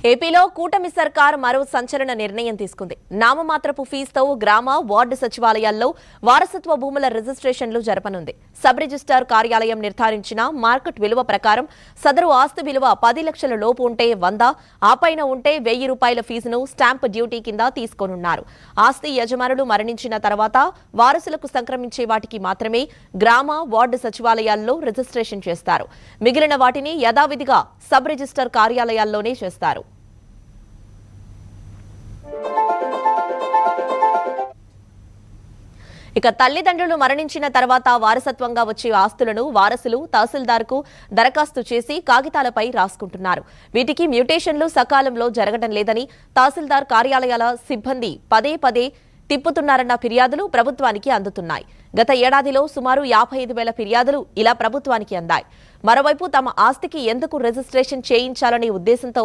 ఏపీలో కూటమి సర్కార్ మరో సంచలన నిర్ణయం తీసుకుంది. నామమాత్రపు ఫీజుతో గ్రామ, వార్డు సచివాలయాల్లో వారసత్వ భూముల రిజిస్ట్రేషన్లు జరపనుంది. సబ్ రిజిస్ట్రార్ కార్యాలయం నిర్ధారించిన మార్కెట్ విలువ ప్రకారం సదరు ఆస్తి విలువ 10 లక్షల లోపు ఉంటే 100, ఆపైన ఉంటే 1000 రూపాయల ఫీజును స్టాంప్ డ్యూటీ కింద తీసుకోనున్నారు. ఆస్తి యజమానులు మరణించిన తర్వాత వారసులకు సంక్రమించే వాటికి మాత్రమే గ్రామ, వార్డు సచివాలయాల్లో రిజిస్ట్రేషన్ చేస్తారు. మిగిలిన వాటిని యథావిధిగా సబ్ రిజిస్ట్రార్ కార్యాలయాల్లోనే చేస్తారు. ఇక తల్లిదండ్రులు మరణించిన తర్వాత వారసత్వంగా వచ్చే ఆస్తులను వారసులు తహసీల్దార్కు దరఖాస్తు చేసి కాగితాలపై రాసుకుంటున్నారు. వీటికి మ్యూటేషన్లు సకాలంలో జరగడం లేదని తహసీల్దార్ కార్యాలయాల సిబ్బంది పదే తిప్పుతున్నారన్న ఫిర్యాదులు ప్రభుత్వానికి అందుతున్నాయి. గత ఏడాదిలో సుమారు 55,000 ఫిర్యాదులు ఇలా ప్రభుత్వానికి అందాయి. మరోవైపు తమ ఆస్తికి ఎందుకు రిజిస్ట్రేషన్ చేయించాలనే ఉద్దేశంతో